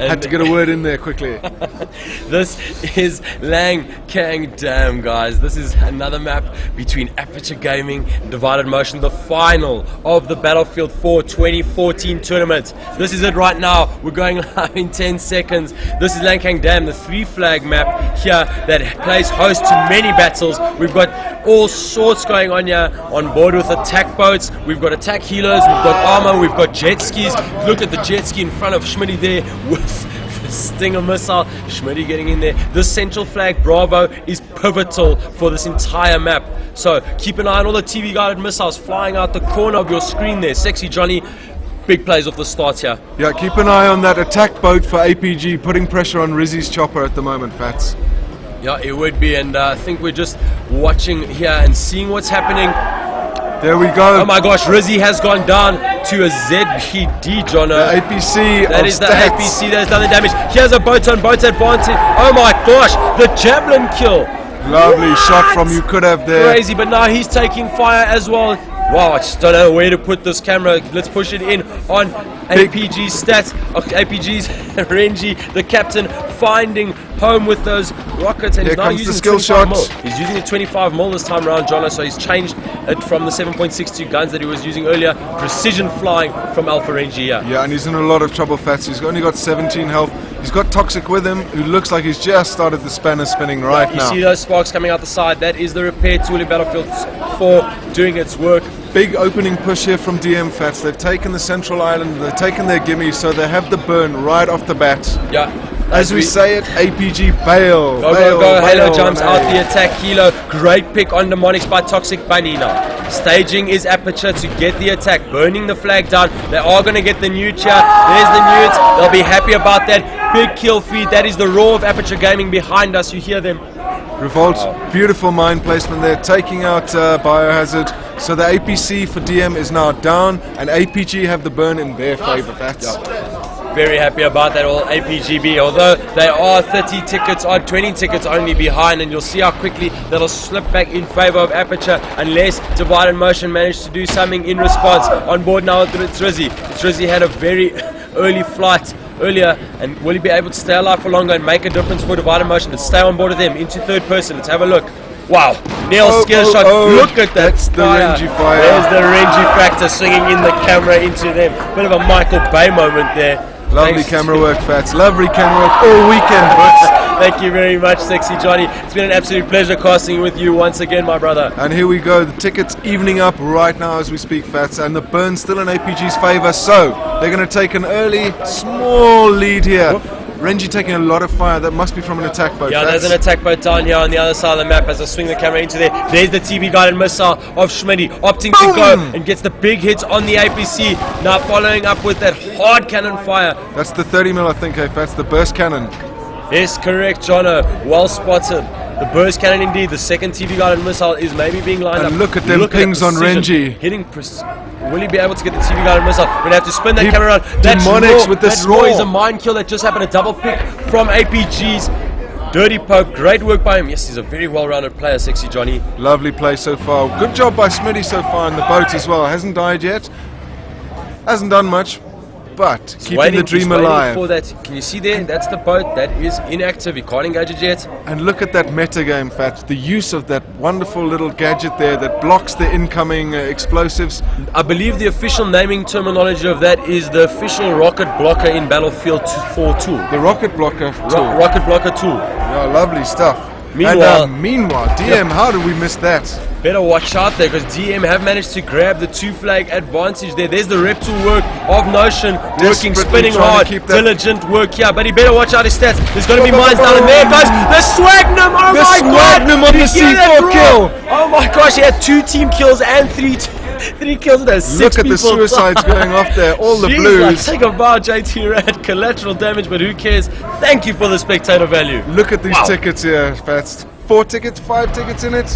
Had to get a word in there quickly. This is Lancang Dam, guys. This is another map between Aperture Gaming and Divided Motion, the final of the Battlefield 4 2014 tournament. This is it right now. We're going live in 10 seconds. This is Lancang Dam, the 3-flag map here that plays host to many battles. We've got all sorts going on here on board with attack boats. We've got attack healers, we've got armor, we've got jet skis. Look at the jet ski in front of Schmitty there with the Stinger missile. Schmitty getting in there. This central flag Bravo is pivotal for this entire map. So keep an eye on all the TV guided missiles flying out the corner of your screen there. Sexy Johnny. Big plays off the start here. Yeah, keep an eye on that attack boat for ApG, putting pressure on Rizzy's chopper at the moment, Fats. Yeah, it would be, and I think we're just watching here and seeing what's happening. There we go. Oh my gosh, Rizzy has gone down to a ZBD, Jono. The APC. That is the APC that has done the damage. Here's a boat on boat advantage. Oh my gosh, the javelin kill. Lovely shot from You Could Have there. Crazy, but now he's taking fire as well. Wow, I just don't know where to put this camera. Let's push it in on APG's stats. APG's Renji, the captain, finding home with those rockets, and Here he's now comes using the skill 25 mil. shot. He's using a 25 mil this time around, Jono, so he's changed it from the 7.62 guns that he was using earlier. Precision flying from Alpha Renji here. Yeah, and he's in a lot of trouble, Fats. He's only got 17 health. He's got Toxic with him, who looks like he's just started the spanner spinning right You now. see those sparks coming out the side. That is the repair tool in Battlefield 4 doing its work. Big opening push here from DM, Fats. They've taken the central island, they've taken their gimme, so they have the burn right off the bat. Yeah. As we say it, APG bail. Go, bail, go, go. Halo bail, jumps out bail. the attack Hilo. Great pick on Demonics by Toxic Bunny now. Staging is Aperture to get the attack. Burning the flag down. They are going to get the newt here. There's the newt. They'll be happy about that. Big kill feed. That is the roar of Aperture Gaming behind us. You hear them. Revolt, beautiful mine placement there, taking out Biohazard. So the APC for DM is now down, and APG have the burn in their favor. That's Very happy about that, all APGB. Although they are 30 tickets or 20 tickets only behind, and you'll see how quickly that'll slip back in favor of Aperture unless Divided Motion managed to do something in response. On board now, it's Rizzy. Rizzy had a very early flight earlier, and will he be able to stay alive for longer and make a difference for Divided Motion? Let's stay on board with him into third person. Let's have a look. Wow, nail skill shot. Look at that. That's the Renji fire. There's the Renji factor swinging in the camera into them. Bit of a Michael Bay moment there. lovely camera work, Fats. Lovely camera work all weekend, Butts. Thank you very much, Sexy Johnny. It's been an absolute pleasure casting with you once again, my brother. And here we go. The tickets evening up right now as we speak, Fats. And the burn still in APG's favor. So they're going to take an early, small lead here. Whoop. Renji taking a lot of fire. That must be from an attack boat. Yeah, Fats. there's an attack boat down here on the other side of the map as I swing the camera into there. There's the TV guided missile of Schmitty, opting to go and gets the big hits on the APC. Now following up with that hard cannon fire. That's the 30 mil, I think, hey, Fats. The burst cannon. Yes, correct, Jono. Well spotted. The burst cannon indeed. The second TV guided missile is maybe being lined up. And look at them pings on Renji. Hitting. Will he be able to get the TV guided missile? We're going to have to spin that camera around. That's Demonics raw. with this That raw is roar. a mind kill that just happened. A double pick from APG's Dirty Poke. Great work by him. Yes, he's a very well-rounded player, Sexy Johnny. Lovely play so far. Good job by Smitty so far in the boat as well. Hasn't died yet. Hasn't done much. But keeping the dream alive. For that. Can you see there? That's the boat that is inactive. He can't engage it yet. And look at that meta game, Fat. The use of that wonderful little gadget there that blocks the incoming explosives. I believe the official naming terminology of that is the official rocket blocker in Battlefield 4 tool. The rocket blocker tool. Rocket blocker tool. Yeah, lovely stuff. Meanwhile, DM, how did we miss that? Better watch out there because DM have managed to grab the 2-flag advantage there. There's the rep tool work of Notion, working, spinning hard, diligent work here. But he better watch out his stats. There's going to be mines down, and there goes the Swagnum. Oh the my god! Swagnum on the C4 kill. Oh my gosh, he had 2 team kills and 3 kills. There's 6 Look at people. the suicides going off there. All the Jeez, blues. Like, take a bow, JT Rad. Collateral damage, but who cares? Thank you for the spectator value. Look at these tickets here, Fats. 4 tickets, 5 tickets in it.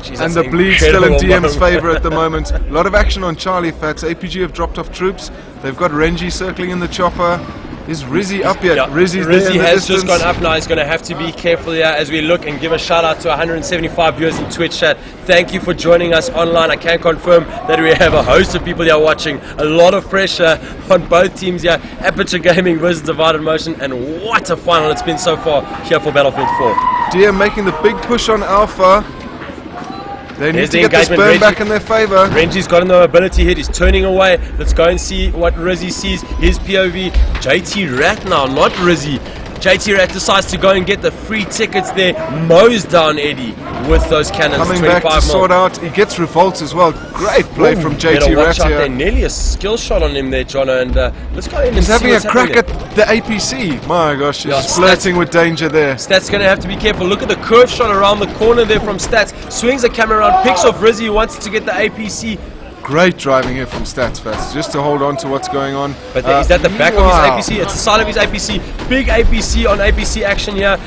Jeez, and the bleed still in DM's favor at the moment. A lot of action on Charlie, Fats. APG have dropped off troops. They've got Renji circling in the chopper. Is Rizzy up yet? Yeah, Rizzy's there in Rizzy the has distance. just gone up now. He's going to have to be careful here as we look and give a shout out to 175 viewers in Twitch chat. Thank you for joining us online. I can confirm that we have a host of people here watching. A lot of pressure on both teams here. Aperture Gaming versus Divided Motion, and what a final it's been so far here for Battlefield 4. DM making the big push on Alpha. They need There's to the get this engagement. burn Renji- back in their favor. Renji's got no ability hit. He's turning away. Let's go and see what Rizzy sees. His POV. JT Rat now, not Rizzy. JT Rat decides to go and get the free tickets there. Mows down Eddie with those cannons. Coming back 25 to mil. sort out. He gets revolts as well. Great play from Better JT Rat watch out there. here. Nearly a skill shot on him there, Jono. And let's go in and He's see having a what's crack happening at the APC. My gosh, he's Yeah, flirting with danger there. Stats going to have to be careful. Look at the curve shot around the corner there from Stats. Swings the camera around, picks off Rizzy, who wants to get the APC. Great driving here from Stats Fast, just to hold on to what's going on. But is that the back of his APC? It's the side of his APC. Big APC on APC action here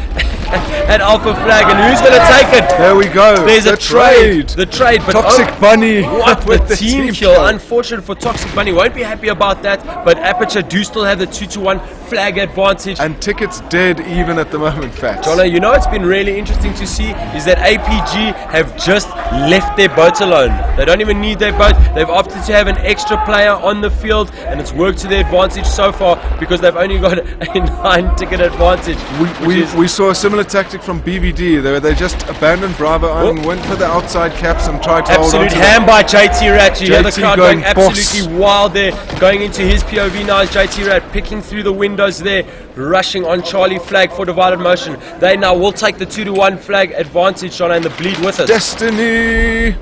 at Alpha Flag. And who's going to take it? There we go. There's the a trade. The trade. But Toxic Bunny. What with The team kill. Unfortunate for Toxic Bunny. Won't be happy about that. But Aperture do still have the 2-1 flag advantage. And tickets dead even at the moment, Fats. Jono, you know what's been really interesting to see is that APG have just left their boat alone. They don't even need their boat. They've opted to have an extra player on the field, and it's worked to their advantage so far because they've only got a 9-ticket advantage. We saw a similar tactic from BVD. They just abandoned Bravo and went for the outside caps and tried to hold on Absolute to ham by JT Rat. You hear the JT crowd going going absolutely wild there. Going into his POV now is JT Rat picking through the windows there, rushing on Charlie Flag for Divided Motion. They now will take the 2-1 flag advantage, John, and the bleed with us. Destiny.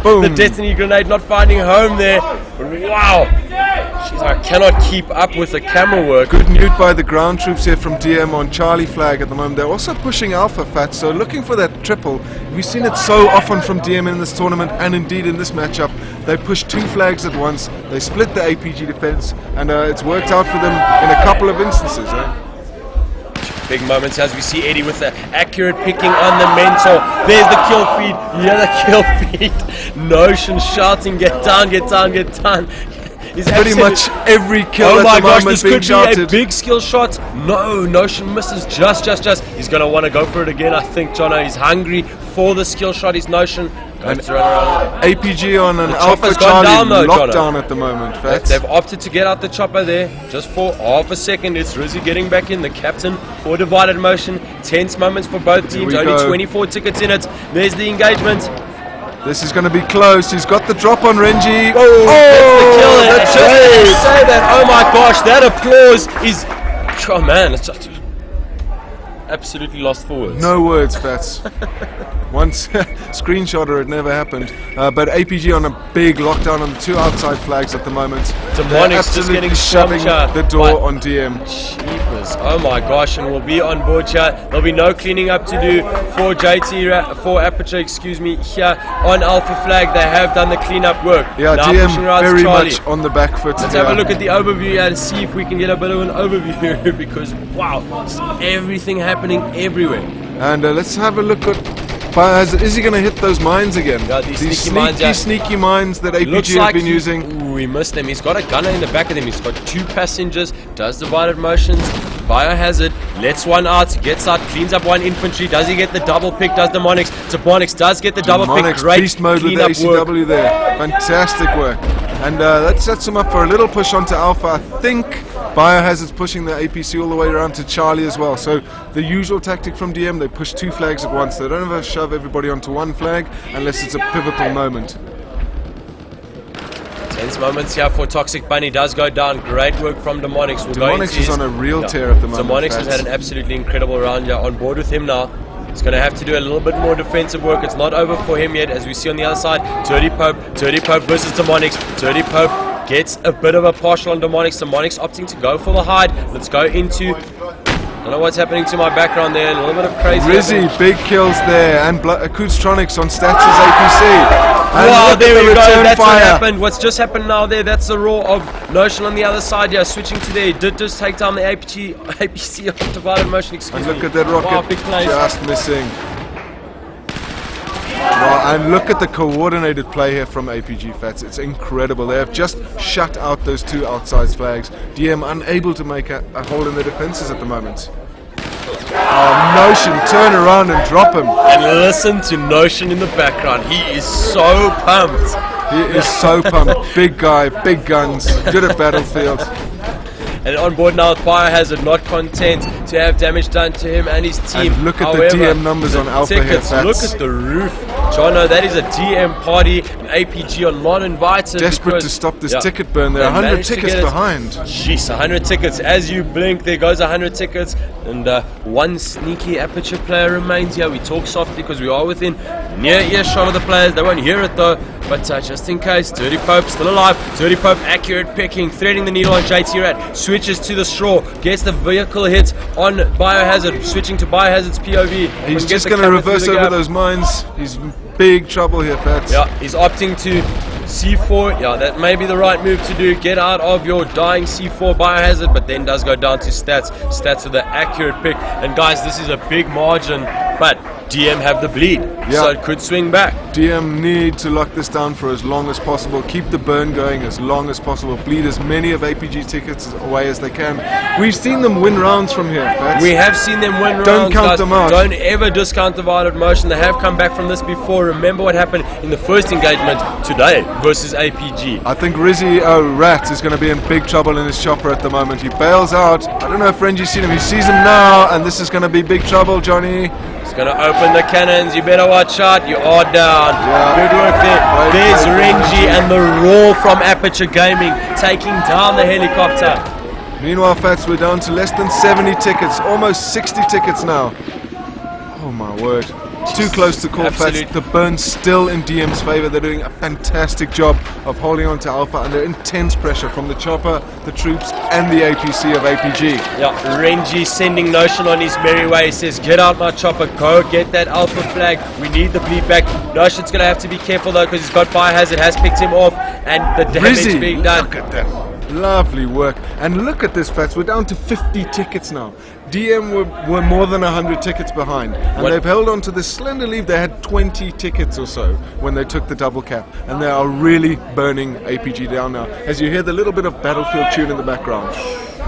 Boom. The Destiny grenade not finding home there. Wow. Jeez, I cannot keep up with the camera work. Good nude by the ground troops here from DM on Charlie Flag at the moment. They're also pushing Alpha Fat, so looking for that triple. We've seen it so often from DM in this tournament, and indeed in this matchup. They push 2 flags at once, they split the APG defense, and it's worked out for them in a couple of instances. Big moments as we see Eddie with the accurate picking on the mentor. There's the kill feed. Yeah, the kill feed. Notion shouting, get down, get down, get down. He's pretty much every kill at the moment this being could shouted. be a big skill shot. No, Notion misses just. He's going to want to go for it again, I think, Jono. He's hungry for the skill shot, his Notion. And APG on an Alpha chopper's gone Charlie down though, lockdown at the moment. They've opted to get out the chopper there just for half a second. It's Rizzy getting back in, the captain for Divided Motion. Tense moments for both teams. Only 24 tickets in it. There's the engagement. This is going to be close. He's got the drop on Renji. Oh, that's the kill. And just to say that, oh my gosh, that applause is... Oh man, it's just absolutely lost for words. No words, Fats. Once screenshotter, it never happened. But APG on a big lockdown on the 2 outside flags at the moment. Demonix just getting shoving the door on DM. Jeepers. Oh my gosh, and we'll be on board here. There'll be no cleaning up to do for for Aperture, excuse me, here on Alpha Flag. They have done the cleanup work. Yeah, now DM very much on the back foot. Let's have a look at the overview here to see if we can get a bit of an overview because wow, everything happening everywhere. And let's have a look at... Is he going to hit those mines again? Yeah, these sneaky mines that APG have been using. Ooh, he missed them. He's got a gunner in the back of them. He's got 2 passengers. Does Divided Motions. Biohazard. Lets one out. Gets out. Cleans up 1 infantry. Does he get the double pick? Does Demonix. Demonix does get the double pick. Great beast mode with the ACW there. Fantastic work. And that sets him up for a little push onto Alpha. I think Biohazard's pushing the APC all the way around to Charlie as well. So the usual tactic from DM, they push 2 flags at once. They don't ever shove everybody onto 1 flag unless it's a pivotal moment. Tense moments here for Toxic Bunny. Does go down. Great work from Demonix. Demonix is on a real tear at the moment. Demonix has had an absolutely incredible round here. On board with him now. He's going to have to do a little bit more defensive work. It's not over for him yet, as we see on the other side. Dirty Pope versus Demonix. Dirty Pope gets a bit of a partial on Demonix. Demonix opting to go for the hide. Let's go into... I don't know what's happening to my background there. A little bit of crazy. Rizzy, big kills there. And Acoustronix on Stats' APC. And wow, there we go. That's fire. What happened. What's just happened now there, that's the roar of Notion on the other side. Yeah, switching to there. Did just take down the APC of Divided Motion. Excuse and me. look at that rocket wow, big plays. just missing. Wow, and look at the coordinated play here from APG Fats. It's incredible. They have just shut out those two outside flags. DM unable to make a hole in the defenses at the moment. Oh, Notion, turn around and drop him. And listen to Notion in the background. He is so pumped. He is so pumped. Big guy, big guns, good at Battlefield. And on board now with Biohazard, not content to have damage done to him and his team. And look at However, the DM numbers on Alpha tickets, here, look Fats. at the roof. Jono, that is a DM party. And APG are not invited. Desperate to stop this ticket burn. They're 100 tickets behind. Jeez, 100 tickets. As you blink, there goes 100 tickets. And one sneaky Aperture player remains here. We talk softly because we are within near earshot of the players. They won't hear it though. But just in case, Dirty Pope still alive. Dirty Pope accurate picking, threading the needle on JT Rat. Switches to the straw, gets the vehicle hit on Biohazard. Switching to Biohazard's POV. He's just going to reverse over those mines. He's in big trouble here, Fats. Yeah, he's opting to C4. Yeah, that may be the right move to do. Get out of your dying C4 Biohazard, but then does go down to stats. Stats with the accurate pick. And guys, this is a big margin, but DM have the bleed, so it could swing back. DM need to lock this down for as long as possible. Keep the burn going as long as possible. Bleed as many of APG tickets away as they can. We've seen them win rounds from here, Fats. We have seen them win rounds. Don't count guys. them out. Don't ever discount divided motion. They have come back from this before. Remember what happened in the first engagement today versus APG. I think Rizzy Rat is going to be in big trouble in his chopper at the moment. He bails out. I don't know if Renji's seen him. He sees him now, and this is going to be big trouble, Johnny. He's going to open the cannons. You better watch out. You are down. Good work there. There's Renji and the roar from Aperture Gaming taking down the helicopter. Meanwhile, Fats, we're down to less than 70 tickets. Almost 60 tickets now. Oh my word. Too close to call, Fats. The burn's still in DM's favor. They're doing a fantastic job of holding on to Alpha under intense pressure from the chopper, the troops, and the APC of APG. Yeah, Renji sending Notion on his merry way. He says, get out my chopper, go get that Alpha flag. We need the bleed back. Notion's going to have to be careful though because he's got Biohazard, has picked him off, and the damage Rizzy, being done. Look at them. Lovely work. And look at this, Fats. We're down to 50 tickets now. DM were more than 100 tickets behind. And they've held on to this slender lead. They had 20 tickets or so when they took the double cap. And they are really burning APG down now. As you hear the little bit of Battlefield tune in the background.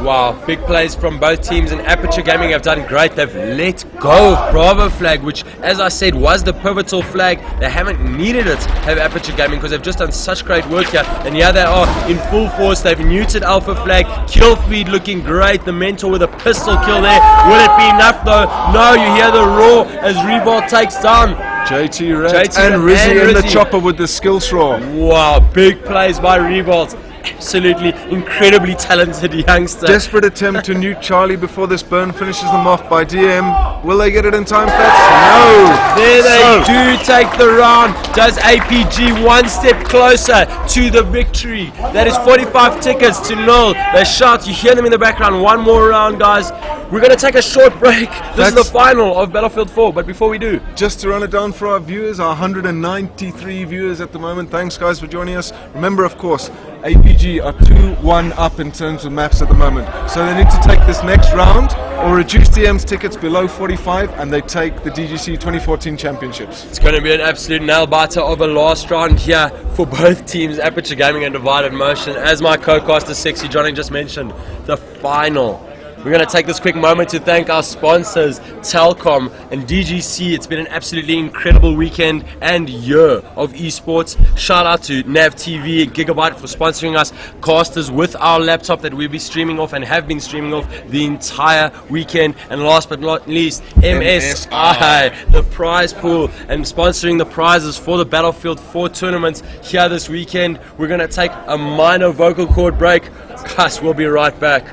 Wow, big plays from both teams, and Aperture Gaming have done great. They've let go of Bravo flag, which, as I said, was the pivotal flag. They haven't needed it, have Aperture Gaming, because they've just done such great work here. And here they are in full force. They've neutered Alpha flag. Kill feed looking great. The Mentor with a pistol kill there. Will it be enough though? No, you hear the roar as Revolt takes down JT Red and Rizzy in the chopper with the skill straw. Wow, big plays by Revolt. Absolutely incredibly talented youngster. Desperate attempt to nuke Charlie before this burn finishes them off by DM. Will they get it in time, Fats? No. There they do take the round. Does APG one step closer to the victory? That is 45 tickets to 0. They shout. You hear them in the background. One more round, guys. We're going to take a short break. This is the final of Battlefield 4, but before we do, just to run it down for our viewers, our 193 viewers at the moment. Thanks, guys, for joining us. Remember, of course, APG are 2-1 up in terms of maps at the moment. So they need to take this next round or reduce DM's tickets below 45 and they take the DGC 2014 championships. It's going to be an absolute nail-biter of a last round here for both teams, Aperture Gaming and Divided Motion. As my co-caster Sexy Johnny just mentioned, the final. We're going to take this quick moment to thank our sponsors, Telkom and DGC. It's been an absolutely incredible weekend and year of esports. Shout out to Nav TV and Gigabyte for sponsoring us, casters with our laptop that we'll be streaming off and have been streaming off the entire weekend. And last but not least, MSI, the prize pool, and sponsoring the prizes for the Battlefield 4 tournaments here this weekend. We're going to take a minor vocal cord break. Guys, we'll be right back.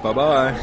Bye-bye.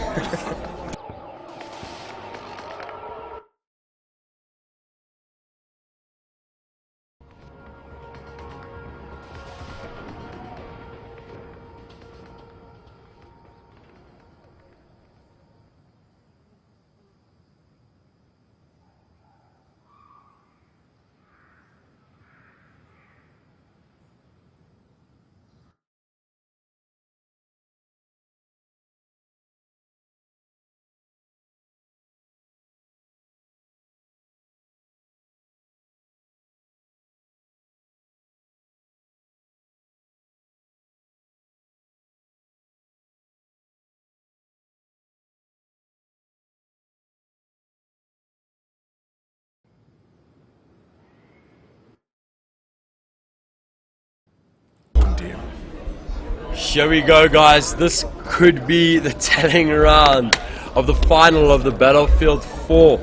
Here we go, guys. This could be the telling round of the final of the Battlefield 4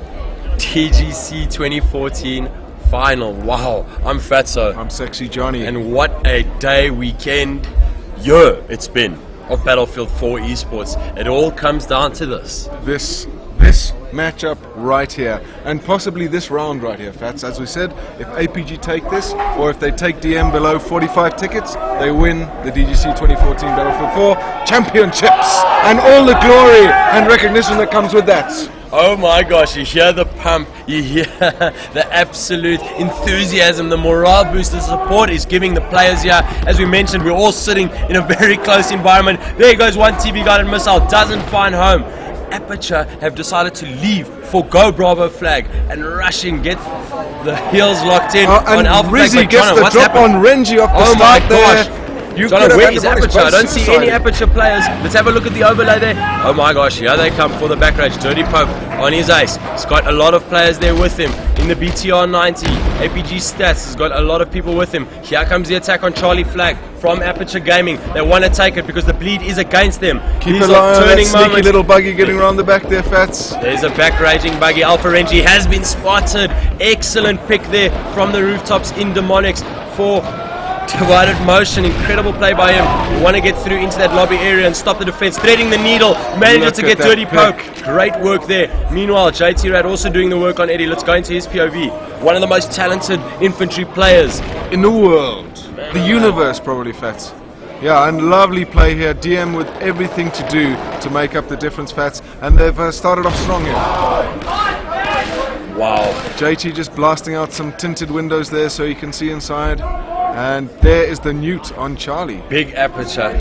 DGC 2014 final. Wow, I'm Fatso. I'm Sexy Johnny. And what a day, weekend, year it's been of Battlefield 4 esports. It all comes down to this. This matchup right here, and possibly this round right here, Fats. As we said, if APG take this, or if they take DM below 45 tickets, they win the DGC 2014 Battlefield 4 Championships, and all the glory and recognition that comes with that. Oh my gosh, you hear the pump, you hear the absolute enthusiasm, the morale boost, the support is giving the players here. As we mentioned, we're all sitting in a very close environment. There goes one TV guided missile, doesn't find home. Aperture have decided to leave for Go Bravo flag and rush in, get the heels locked in on Alpha flag. Rizzy gets the drop on Renji off the start there. Jono, where is Aperture? I don't see any Aperture players. Let's have a look at the overlay there. Oh my gosh, here they come for the back rage. Dirty Pope on his ace. He's got a lot of players there with him. In the BTR 90, APG stats, he's got a lot of people with him. Here comes the attack on Charlie Flag from Aperture Gaming. They want to take it because the bleed is against them. Keep an eye on that sneaky little buggy getting around the back there, Fats. There's a back raging buggy. Alpha Renji has been spotted. Excellent pick there from the rooftops in Demonics for divided motion. Incredible play by him. We want to get through into that lobby area and stop the defense. Threading the needle. Manages to get Dirty Poke. Great work there. Meanwhile, JT Rad also doing the work on Eddie. Let's go into his POV. One of the most talented infantry players in the world. The universe, probably, Fats. Yeah, and lovely play here. DM with everything to do to make up the difference, Fats. And they've started off strong here. Wow. JT just blasting out some tinted windows there so you can see inside. And there is the Newt on Charlie. Big Aperture.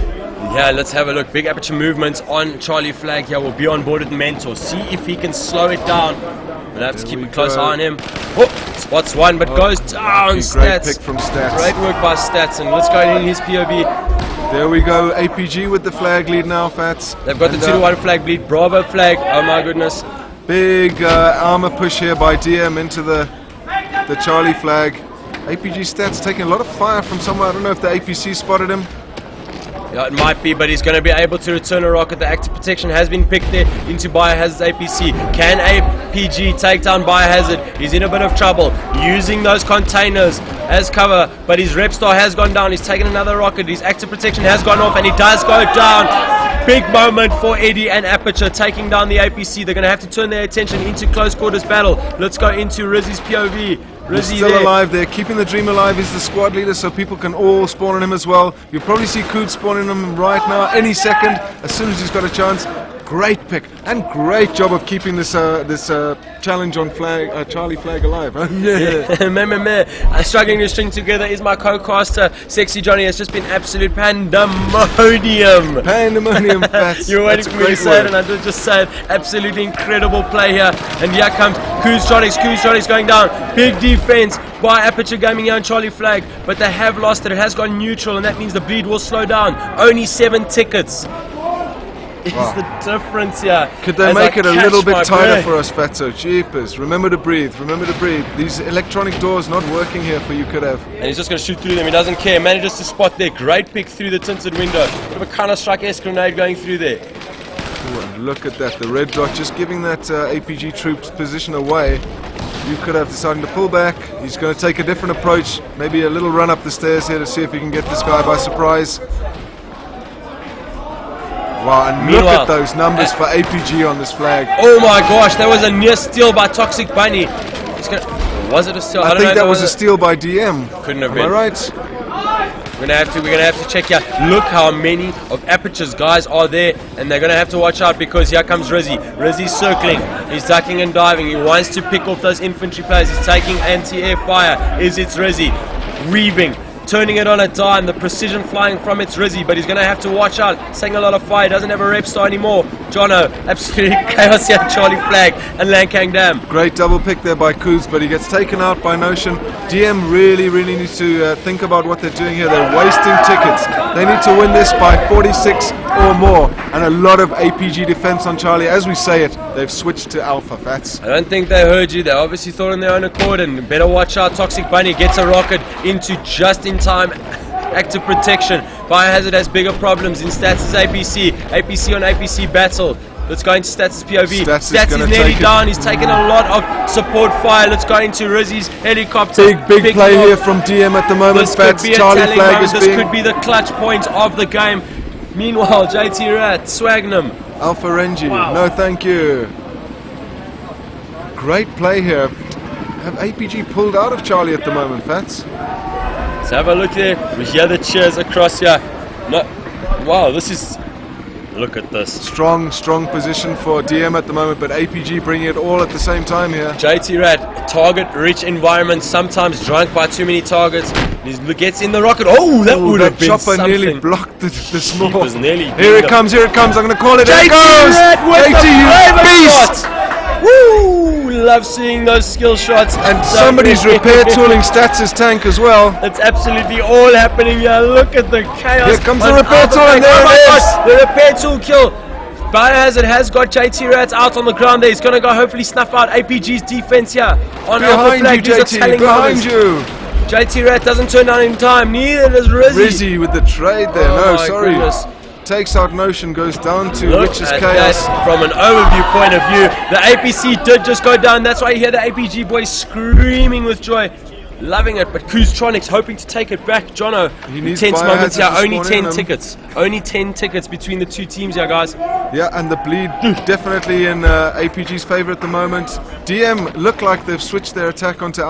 Yeah, let's have a look. Big Aperture movements on Charlie Flag here. We'll be on board with Mentor. See if he can slow it down. We'll have to keep a close eye on him. Oh, spots one, but goes down. Great Stats. pick from Stats. Great work by Stats. And let's go in his POV. There we go. APG with the flag lead now, Fats. They've got the 2-1 flag bleed. Bravo flag. Oh my goodness. Big armor push here by DM into the Charlie Flag. APG Stats taking a lot of fire from somewhere. I don't know if the APC spotted him. Yeah, it might be, but he's going to be able to return a rocket. The active protection has been picked there into Biohazard's APC. Can APG take down Biohazard? He's in a bit of trouble. Using those containers as cover, but his rep star has gone down. He's taken another rocket. His active protection has gone off, and he does go down. Big moment for Eddie and Aperture taking down the APC. They're going to have to turn their attention into close quarters battle. Let's go into Rizzy's POV. Rizzy still alive there, keeping the dream alive. He's the squad leader, so people can all spawn on him as well. You'll probably see Kood spawning him right now, any second, as soon as he's got a chance. Great pick, and great job of keeping this challenge on Charlie Flag alive. Yeah. Struggling to string together is my co-caster, Sexy Johnny. It's just been absolute pandemonium. Pandemonium, Fats. You were waiting for me to say it, and I did just say it. Absolutely incredible play here. And here comes Koos Johnny's going down. Big defense by Aperture Gaming here on Charlie Flag, but they have lost it. It has gone neutral, and that means the bleed will slow down. Only 7 tickets. Is the difference here. Could they make it a little bit tighter for us, Fatso? Jeepers. Remember to breathe. Remember to breathe. These electronic doors not working here for you, could have. And he's just going to shoot through them. He doesn't care. Manages to spot there. Great pick through the tinted window. Bit of a Counter-Strike-esque grenade going through there. Ooh, and look at that. The red dot just giving that APG troops position away. You could have decided to pull back. He's going to take a different approach. Maybe a little run up the stairs here to see if he can get this guy by surprise. Wow, and look at those numbers for APG on this flag. Oh my gosh, that was a near steal by Toxic Bunny. Was it a steal? I think that was a steal by DM. Couldn't have been. Am I right? We're gonna have to check here. Look how many of Aperture's guys are there, and they're gonna have to watch out because here comes Rizzy. Rizzy's circling. He's ducking and diving. He wants to pick off those infantry players. He's taking anti-air fire. It's Rizzy weaving. Turning it on a dime, the precision flying from its Rizzy, but he's going to have to watch out. Saying a lot of fire, doesn't have a rep star anymore. Jono, absolutely chaos here, Charlie Flag and Lancang Dam. Great double pick there by Kuz, but he gets taken out by Notion. DM really needs to think about what they're doing here. They're wasting tickets. They need to win this by 46 or more, and a lot of APG defense on Charlie. As we say it, they've switched to Alpha, Fats. I don't think they heard you. They obviously thought on their own accord, and better watch out. Toxic Bunny gets a rocket into just in time active protection. Biohazard has bigger problems in stats as APC. APC on APC battle. Let's go into Stats' POV. Stats is nearly down. He's taken a lot of support fire. Let's go into Rizzy's helicopter. Big play here from DM at the moment. This could be a telling moment. This could be the clutch point of the game. Meanwhile, JT Rat, Swagnum. Alpha Renji, no thank you. Great play here. Have APG pulled out of Charlie at the moment, Fats? Let's have a look there. We hear the cheers across here. No, wow, this is... Look at this. Strong position for DM at the moment, but APG bringing it all at the same time here. JT Rat, target-rich environment, sometimes drunk by too many targets. He gets in the rocket. Oh, that would have been chopper something. Nearly blocked the small. Here it comes. I'm going to call it. JT Rat with JT, you beast! Woo! Love seeing those skill shots. And somebody's repair tooling Stats' tank as well. It's absolutely all happening here. Look at the chaos. Here comes the repair tool, and there it is. The repair tool kill. Biohazard has got JT Rats out on the ground there. He's going to go hopefully snuff out APG's defense here. On Alpha Flag, JT, behind you. JT Rat doesn't turn down in time. Neither does Rizzy. Rizzy with the trade there. Oh, no, sorry. Goodness. Takes out Notion, goes down to Look Rich's at Chaos. That. From an overview point of view, the APC did just go down. That's why you hear the APG boys screaming with joy. Loving it, but Kuztronics hoping to take it back. Jono, tense moments here. Only 10 tickets. Only 10 tickets between the two teams here, guys. Yeah, and the bleed definitely in APG's favor at the moment. DM look like they've switched their attack onto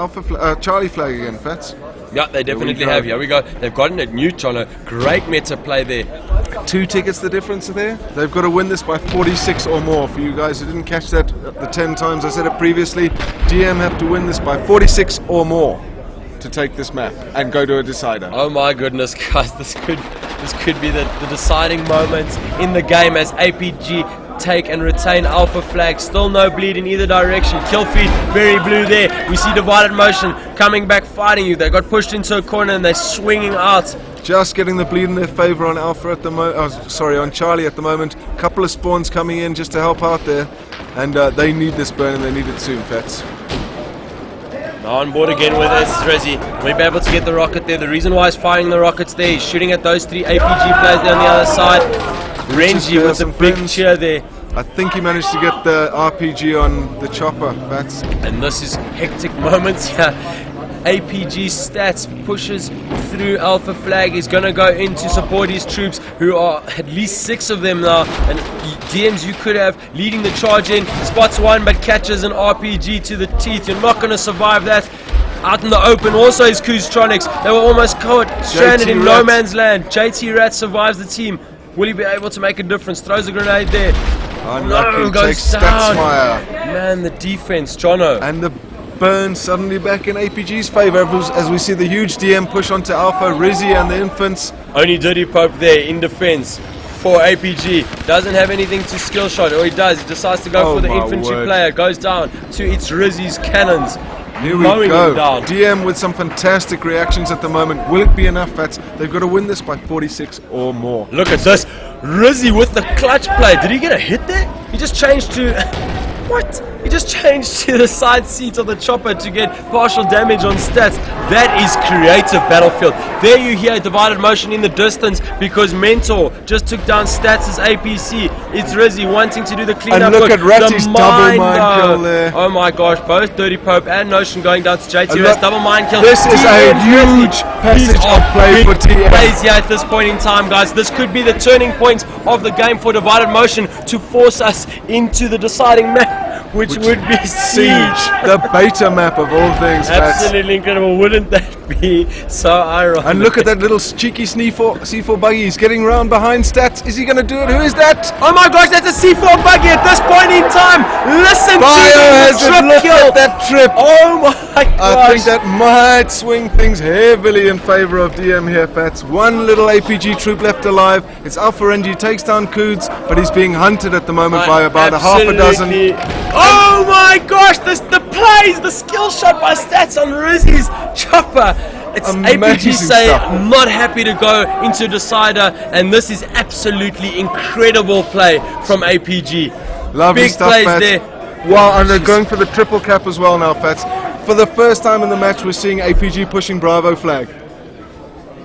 Charlie Flag again, Fats. Yeah, they definitely have. Here we go. They've gotten it new, Jono. Great meta play there. 2 tickets the difference there. They've got to win this by 46 or more. For you guys who didn't catch that the 10 times I said it previously, DM have to win this by 46 or more to take this map and go to a decider. Oh my goodness, guys, this could be the deciding moment in the game as APG take and retain Alpha Flag. Still no bleed in either direction. Kill feed very blue there. We see divided motion coming back fighting you. They got pushed into a corner and they're swinging out. Just getting the bleed in their favor on Alpha at the on Charlie at the moment. Couple of spawns coming in just to help out there, and they need this burn and they need it soon, Fats. Now on board again with us, Rizzy. We'll be able to get the rocket there. The reason why he's firing the rockets there, he's shooting at those 3 APG players there on the other side. Renji with the big cheer there. I think he managed to get the RPG on the chopper, Fats. And this is hectic moments here. APG Stats pushes through Alpha Flag. He's going to go in to support his troops, who are at least 6 of them now. And DMs you could have leading the charge in. Spots one but catches an RPG to the teeth. You're not going to survive that. Out in the open also is Kuztronics. They were almost caught stranded in no man's land. JT Rat survives the team. Will he be able to make a difference? Throws a grenade there. Unlucky, goes takes down. Stats fire. Man, the defense, Jono. And the burn suddenly back in APG's favor as we see the huge DM push onto Alpha, Rizzy and the Infants. Only Dirty Pope there in defense for APG. Doesn't have anything to skill shot, or he does. He decides to go for the infantry player. Goes down to its Rizzy's cannons. Here we go. DM with some fantastic reactions at the moment. Will it be enough, Fats? They've got to win this by 46 or more. Look at this. Rizzy with the clutch play. Did he get a hit there? He just changed to... What? He just changed to the side seat of the chopper to get partial damage on Stats. That is creative Battlefield. There you hear divided motion in the distance because Mentor just took down Stats' APC. It's Rizzy wanting to do the cleanup. And look at Ratty's double mine kill there. Oh my gosh, both Dirty Pope and Notion going down to JT. That's double mine kill. This is a huge passage of play for TM. Plays here at this point in time, guys. This could be the turning point of the game for divided motion to force us into the deciding map, which would be Siege. The beta map of all things. Absolutely incredible. Wouldn't that be so ironic? And look at that little cheeky C4 buggy. He's getting round behind Stats. Is he going to do it? Who is that? Oh my gosh, that's a C4 buggy at this point in time. Listen to the trip kill. That trip. Oh my gosh. I think that might swing things heavily in favor of DM here, Fats. One little APG troop left alive. It's Alpha Renji, takes down Kuds, but he's being hunted at the moment by about a half a dozen. Oh my gosh, the plays, the skill shot by Stats on Rizzy's chopper. It's APG say not happy to go into decider, and this is absolutely incredible play from APG. Lovely Big stuff, plays Fats. there. Wow, and they're going for the triple cap as well now, Fats. For the first time in the match, we're seeing APG pushing Bravo flag.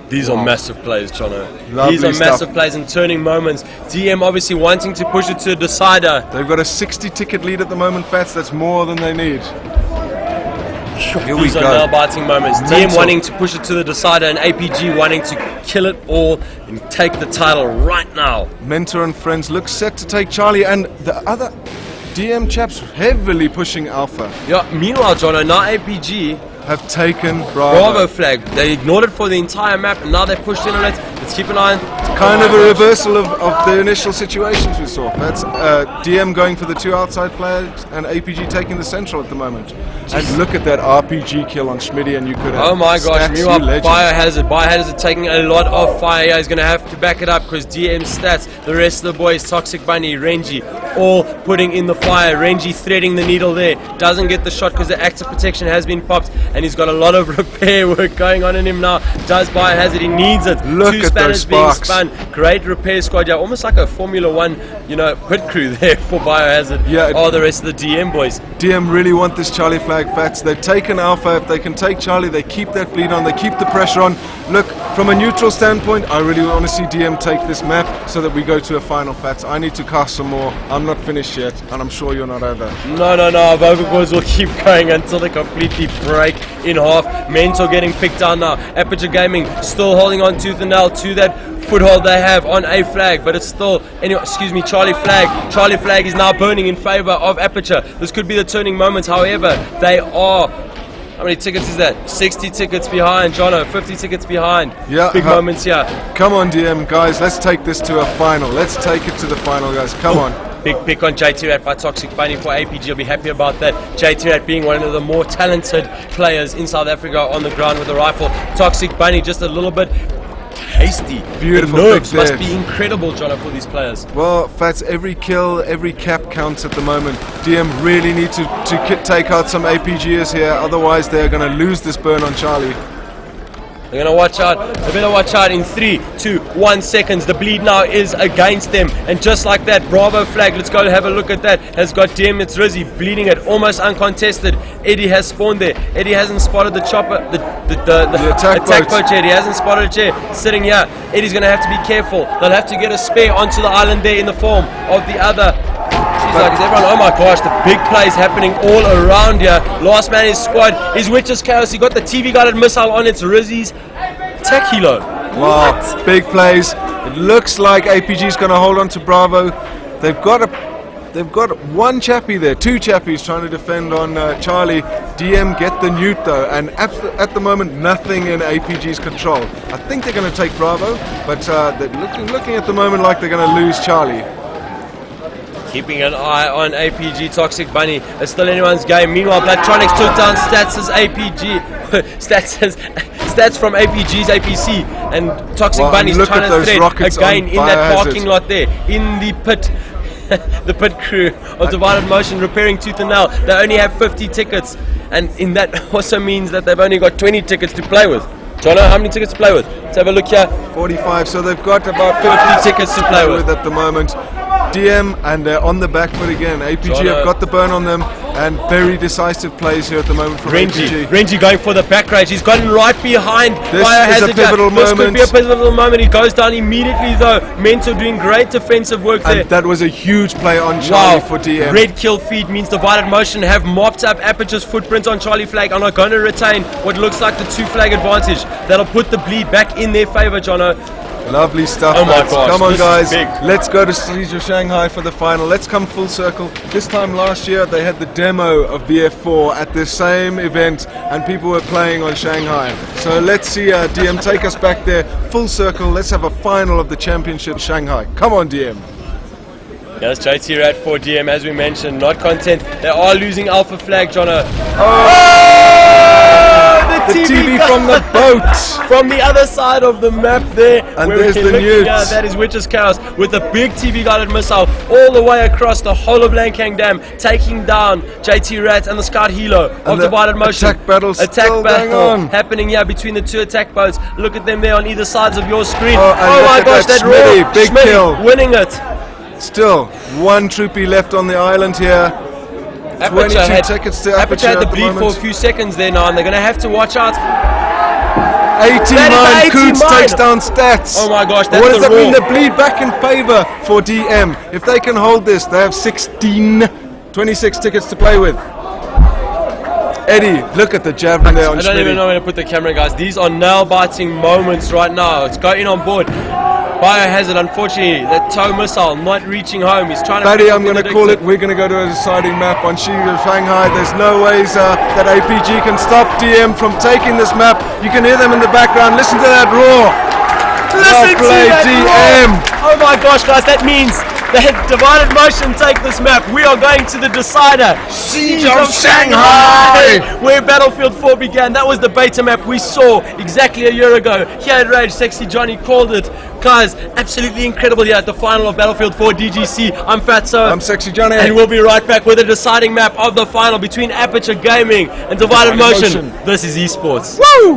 These are massive plays, Jono. Lovely These are stuff. massive plays and turning moments. DM obviously wanting to push it to a decider. They've got a 60 ticket lead at the moment, Fats. That's more than they need. Here we These are go. nail-biting moments. DM Mental. wanting to push it to the decider and APG wanting to kill it all and take the title right now. Mentor and Friends look set to take Charlie, and the other DM chaps heavily pushing Alpha Yeah. Meanwhile, Jono, now APG have taken Bravo. Bravo flag. They ignored it for the entire map, and now they've pushed in on it. Let's keep an eye on. Kind of a reversal of the initial situations we saw. That's DM going for the 2 outside flags and APG taking the central at the moment. And look at that RPG kill on Schmitty, and you could have. Oh my gosh, Stats, meanwhile you legend. Biohazard taking a lot of fire. Yeah, he's going to have to back it up because DM stats, the rest of the boys, Toxic Bunny, Renji, all putting in the fire. Renji threading the needle there. Doesn't get the shot because the active protection has been popped, and he's got a lot of repair work going on in him now. Does Biohazard, he needs it. Look 2 at spanners those being sparks. spun. Great repair squad, yeah, almost like a Formula 1, pit crew there for Biohazard. Yeah, all the rest of the DM boys. DM really want this Charlie flag, Fats. They've taken Alpha. If they can take Charlie, they keep that bleed on, they keep the pressure on. Look, from a neutral standpoint, I really want to see DM take this map so that we go to a final, Fats. I need to cast some more. I'm not finished yet, and I'm sure you're not either. No, our Vocal boys will keep going until they completely break in half. Mentor getting picked down now. Aperture Gaming still holding on tooth and nail to that foothold they have on A flag, but it's still, Charlie flag. Charlie flag is now burning in favor of Aperture. This could be the turning moments, however, they are. How many tickets is that? 60 tickets behind, Jono, 50 tickets behind. Yeah, Big moments here. Come on, DM, guys, let's take this to a final. Let's take it to the final, guys. Come on. Big pick on JT Rat by Toxic Bunny for APG. I'll be happy about that. JT Rat being one of the more talented players in South Africa on the ground with a rifle. Toxic Bunny just a little bit hasty. Beautiful The nerves pick there. must be incredible, Jono, for these players. Well, Fats, every kill, every cap counts at the moment. DM really need to take out some APGers here, otherwise they're going to lose this burn on Charlie. They're going to watch out. They better watch out in 3, 2, 1 seconds. The bleed now is against them. And just like that, Bravo flag, let's go have a look at that. Has got DM, it's Rizzy, bleeding it almost uncontested. Eddie has spawned there. Eddie hasn't spotted the chopper, the attack boat yet. He hasn't spotted a chair sitting here. Eddie's going to have to be careful. They'll have to get a spare onto the island there in the form of the other. She's like, is everyone, oh my gosh, the big plays happening all around here. Last man is squad is Witch's Chaos. He got the TV guided missile on its Rizzy's attack helo. Wow, big plays. It looks like APG's going to hold on to Bravo. They've got one chappie there, 2 chappies trying to defend on Charlie. DM get the newt though, and at the moment nothing in APG's control. I think they're going to take Bravo, but they're looking at the moment like they're going to lose Charlie. Keeping an eye on APG. Toxic Bunny. It's still anyone's game. Meanwhile, Blacktronics took down Stats' APG. Stats from APG's APC. And Toxic Bunny's trying to thread again in that parking lot there. In the pit. The pit crew of Divided Motion repairing tooth and nail. They only have 50 tickets. And in that also means that they've only got 20 tickets to play with. Jono, how many tickets to play with? Let's have a look here. 45, so they've got about 50 tickets to play with at the moment. DM, and they're on the back foot again. APG Jono have got the burn on them, and very decisive plays here at the moment from APG. Renji going for the back rage. He's gotten right behind. This is a pivotal moment. This could be a pivotal moment. He goes down immediately though. Mentor doing great defensive work there. And that was a huge play on Charlie for DM. Red kill feed means Divided Motion have mopped up Aperture's footprint on Charlie flag and are going to retain what looks like the 2 flag advantage. That'll put the bleed back in their favor, Jono. Lovely stuff. Oh my gosh, come on this guys, is big. Let's go to Siege of Shanghai for the final. Let's come full circle. This time last year they had the demo of BF4 at this same event and people were playing on Shanghai. So let's see DM take us back there, full circle. Let's have a final of the championship Shanghai. Come on DM. Yes, JT Rat for DM, as we mentioned, not content. They are losing Alpha flag, Jono. The TV from the boat. From the other side of the map there. And where there's we the can look, newts. yeah, that is Witch's Chaos with a big TV guided missile all the way across the whole of Lancang Dam, taking down JT Rat and the Scout Helo of Divided Motion. Attack battle still going on. Happening here between the 2 attack boats. Look at them there on either sides of your screen. Oh, my gosh, that Schmitty, raw big Schmitty kill. winning it. Still, 1 troopie left on the island here. 22 tickets to Aperture had the at the bleed for a moment. few seconds there now, and they're going to have to watch out. 89. Coots takes down Stats. Oh my gosh, that's What does the that mean? raw. They bleed back in favor for DM. If they can hold this, they have 26 tickets to play with. Eddie, look at the javelin there on I don't even know where to put the camera, guys. These are nail-biting moments right now. It's going on board. Biohazard, unfortunately, that tow missile not reaching home. He's trying to... Paddy, I'm going to call it. We're going to go to a deciding map on Shanghai. There's no ways that APG can stop DM from taking this map. You can hear them in the background. Listen to that roar. Listen Well played, to that DM. roar. Oh my gosh, guys, that means that Divided Motion take this map. We are going to the decider, Siege of Shanghai, where Battlefield 4 began. That was the beta map we saw exactly a year ago. Here at Rage, Sexy Johnny called it. Guys, absolutely incredible here at the final of Battlefield 4 DGC. I'm Fatso. I'm Sexy Johnny. And we'll be right back with a deciding map of the final between Aperture Gaming and Divided Motion. This is esports. Woo!